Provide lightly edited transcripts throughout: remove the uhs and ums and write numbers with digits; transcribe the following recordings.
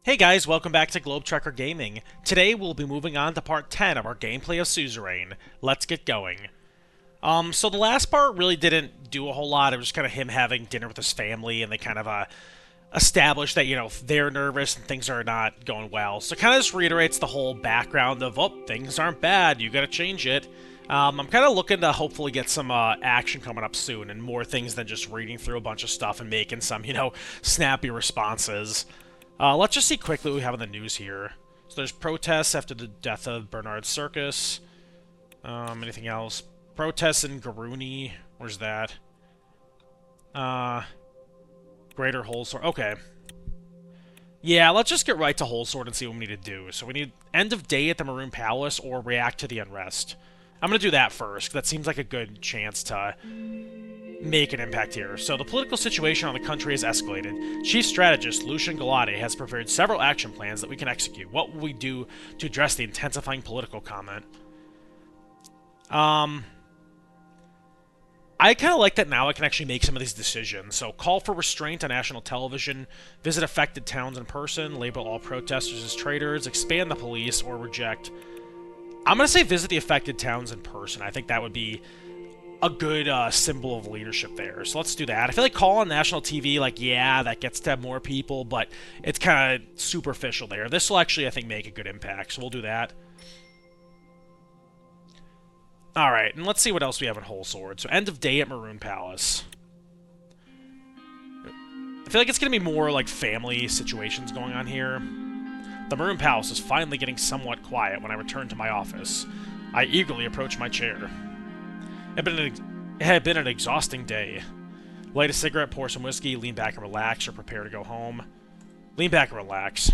Hey guys, welcome back to Globetrotter Gaming. Today we'll be moving on to part 10 of our gameplay of Suzerain. Let's get going. So the last part really didn't do a whole lot. It was kind of him having dinner with his family, and they kind of established that, they're nervous and things are not going well. So it kind of just reiterates the whole background of, oh, things aren't bad, you gotta change it. I'm kind of looking to hopefully get some action coming up soon, and more things than just reading through a bunch of stuff and making some, snappy responses. Let's just see quickly what we have in the news here. So there's protests after the death of Bernard Circus. Anything else? Protests in Garuni. Where's that? Greater Holesword. Okay. Yeah, let's just get right to Holesword and see what we need to do. So we need end of day at the Maroon Palace or react to the unrest. I'm going to do that first, 'cause that seems like a good chance to make an impact here. So the political situation on the country has escalated. Chief strategist Lucian Galati has prepared several action plans that we can execute. What will we do to address the intensifying political comment? I kind of like that now I can actually make some of these decisions. So call for restraint on national television, visit affected towns in person, label all protesters as traitors, expand the police, or reject. I'm going to say visit the affected towns in person. I think that would be a good symbol of leadership there. So let's do that. I feel like call on national TV, yeah, that gets to more people, but it's kind of superficial there. This will actually, I think, make a good impact, so we'll do that. Alright, and let's see what else we have in Holesword. So end of day at Maroon Palace. I feel like it's going to be more like family situations going on here. The Maroon Palace is finally getting somewhat quiet when I return to my office. I eagerly approach my chair. It had been an exhausting day. Light a cigarette, pour some whiskey, lean back and relax, or prepare to go home. Lean back and relax.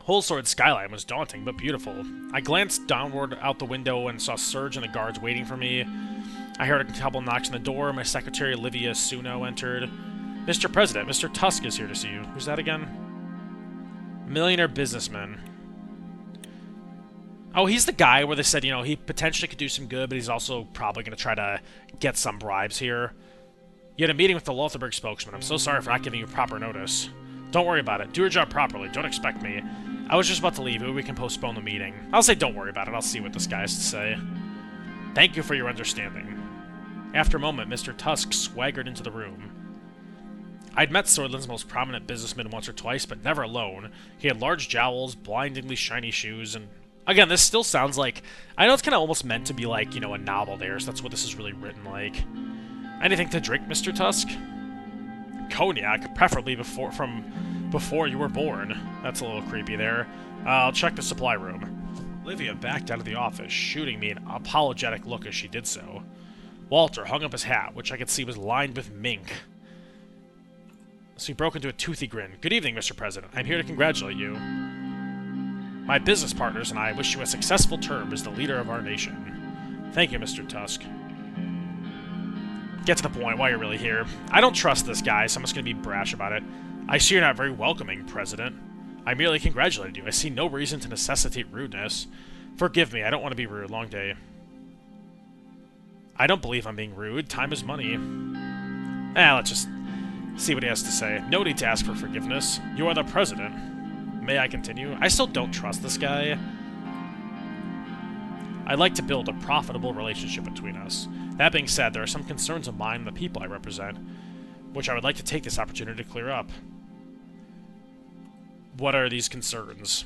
Holesword's skyline was daunting but beautiful. I glanced downward out the window and saw Serge and the guards waiting for me. I heard a couple knocks on the door. My secretary, Olivia Suno, entered. Mr. President, Mr. Tusk is here to see you. Who's that again? Millionaire businessman. Oh, he's the guy where they said, he potentially could do some good, but he's also probably going to try to get some bribes here. You had a meeting with the Lotharberg spokesman. I'm so sorry for not giving you proper notice. Don't worry about it. Do your job properly. Don't expect me. I was just about to leave. Maybe we can postpone the meeting. I'll say don't worry about it. I'll see what this guy has to say. Thank you for your understanding. After a moment, Mr. Tusk swaggered into the room. I'd met Sordland's most prominent businessman once or twice, but never alone. He had large jowls, blindingly shiny shoes, and again, this still sounds like... I know it's kind of almost meant to be like, a novel there, so that's what this is really written like. Anything to drink, Mr. Tusk? Cognac, preferably before you were born. That's a little creepy there. I'll check the supply room. Olivia backed out of the office, shooting me an apologetic look as she did so. Walter hung up his hat, which I could see was lined with mink. So he broke into a toothy grin. Good evening, Mr. President. I'm here to congratulate you. My business partners and I wish you a successful term as the leader of our nation. Thank you, Mr. Tusk. Get to the point, why you're really here. I don't trust this guy, so I'm just going to be brash about it. I see you're not very welcoming, President. I merely congratulated you. I see no reason to necessitate rudeness. Forgive me, I don't want to be rude. Long day. I don't believe I'm being rude. Time is money. Let's just see what he has to say. No need to ask for forgiveness. You are the President. May I continue? I still don't trust this guy. I'd like to build a profitable relationship between us. That being said, there are some concerns of mine and the people I represent, which I would like to take this opportunity to clear up. What are these concerns?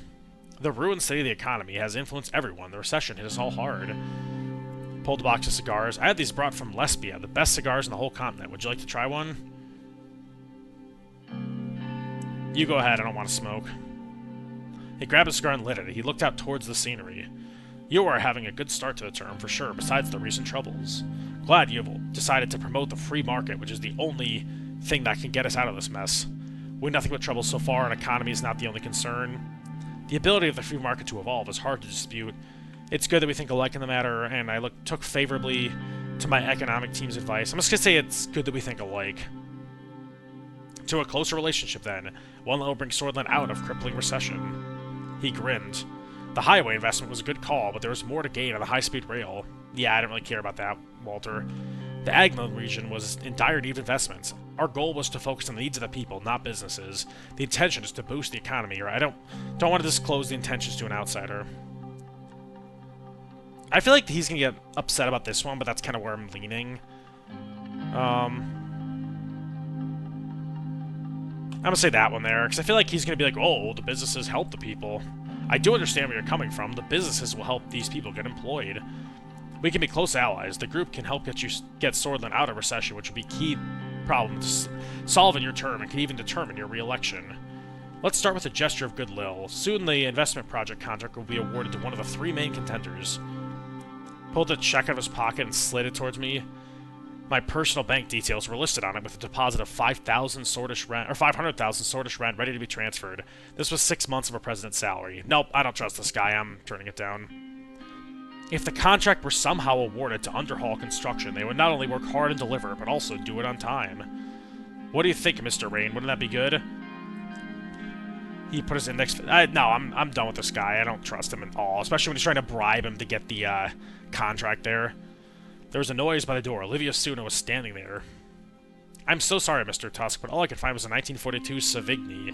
The ruined state of the economy has influenced everyone. The recession hit us all hard. Pulled a box of cigars. I had these brought from Lesbia, the best cigars in the whole continent. Would you like to try one? You go ahead, I don't want to smoke. He grabbed a cigar and lit it. He looked out towards the scenery. You are having a good start to the term, for sure, besides the recent troubles. Glad you have decided to promote the free market, which is the only thing that can get us out of this mess. We've nothing but trouble so far, and economy is not the only concern. The ability of the free market to evolve is hard to dispute. It's good that we think alike in the matter, and I took favorably to my economic team's advice. I'm just going to say it's good that we think alike. To a closer relationship, then. One that will bring Sordland out of crippling recession. He grinned. The highway investment was a good call, but there was more to gain on the high-speed rail. Yeah, I didn't really care about that, Walter. The Agnon region was in dire need of investments. Our goal was to focus on the needs of the people, not businesses. The intention is to boost the economy, right? I don't want to disclose the intentions to an outsider. I feel like he's gonna get upset about this one, but that's kind of where I'm leaning. I'm gonna say that one there, because I feel like he's gonna be like, oh, the businesses help the people. I do understand where you're coming from. The businesses will help these people get employed. We can be close allies. The group can help get Sordland out of recession, which would be key problem to solve in your term and could even determine your re-election. Let's start with a gesture of goodwill. Soon the investment project contract will be awarded to one of the 3 main contenders. Pulled a check out of his pocket and slid it towards me. My personal bank details were listed on it with a deposit of 5,000 Sordish rent, or 500,000 Sordish rent ready to be transferred. This was 6 months of a president's salary. Nope, I don't trust this guy. I'm turning it down. If the contract were somehow awarded to Underhall Construction, they would not only work hard and deliver, but also do it on time. What do you think, Mr. Rayne? Wouldn't that be good? He put his index... no, I'm done with this guy. I don't trust him at all, especially when he's trying to bribe him to get the contract there. There was a noise by the door. Olivia Suna was standing there. I'm so sorry, Mr. Tusk, but all I could find was a 1942 Savigny.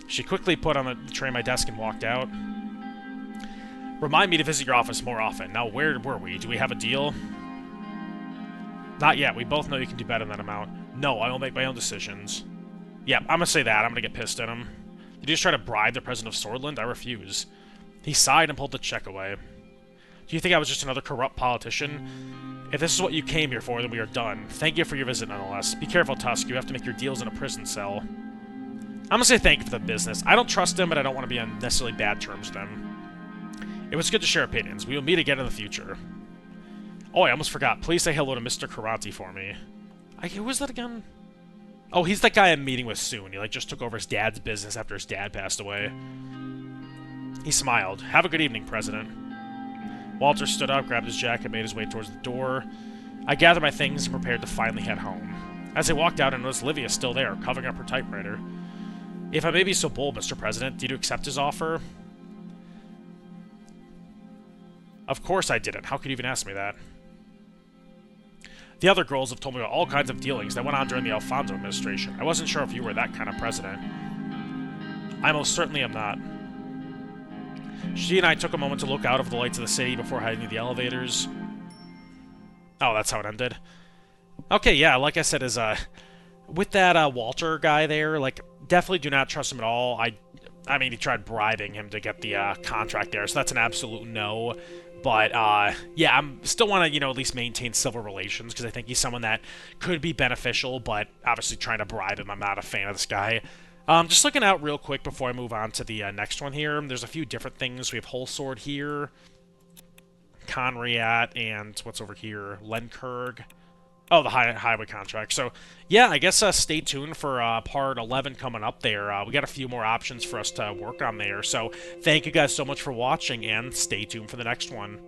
She quickly put on the tray on my desk and walked out. Remind me to visit your office more often. Now, where were we? Do we have a deal? Not yet. We both know you can do better than that amount. No, I will make my own decisions. Yep, I'm gonna say that. I'm gonna get pissed at him. Did you just try to bribe the president of Sordland? I refuse. He sighed and pulled the check away. Do you think I was just another corrupt politician? If this is what you came here for, then we are done. Thank you for your visit, nonetheless. Be careful, Tusk. You have to make your deals in a prison cell. I'm gonna say thank you for the business. I don't trust him, but I don't want to be on necessarily bad terms with him. It was good to share opinions. We will meet again in the future. Oh, I almost forgot. Please say hello to Mr. Karate for me. Who was that again? Oh, he's that guy I'm meeting with soon. He, like, just took over his dad's business after his dad passed away. He smiled. Have a good evening, President. Walter stood up, grabbed his jacket, made his way towards the door. I gathered my things and prepared to finally head home. As I walked out, I noticed Olivia still there, covering up her typewriter. If I may be so bold, Mr. President, did you accept his offer? Of course I didn't. How could you even ask me that? The other girls have told me about all kinds of dealings that went on during the Alfonso administration. I wasn't sure if you were that kind of president. I most certainly am not. She and I took a moment to look out over the lights of the city before heading to the elevators. Oh, that's how it ended. Okay, yeah, like I said, with that Walter guy there, like, definitely do not trust him at all. I mean, he tried bribing him to get the contract there, so that's an absolute no. But, yeah, I'm still want to, at least maintain civil relations, because I think he's someone that could be beneficial, but obviously trying to bribe him, I'm not a fan of this guy. Just looking out real quick before I move on to the next one here. There's a few different things. We have Whole Sword here, Conriat, and what's over here? Lenkerg. Oh, the highway contract. So, yeah, I guess stay tuned for part 11 coming up there. We got a few more options for us to work on there. So, thank you guys so much for watching, and stay tuned for the next one.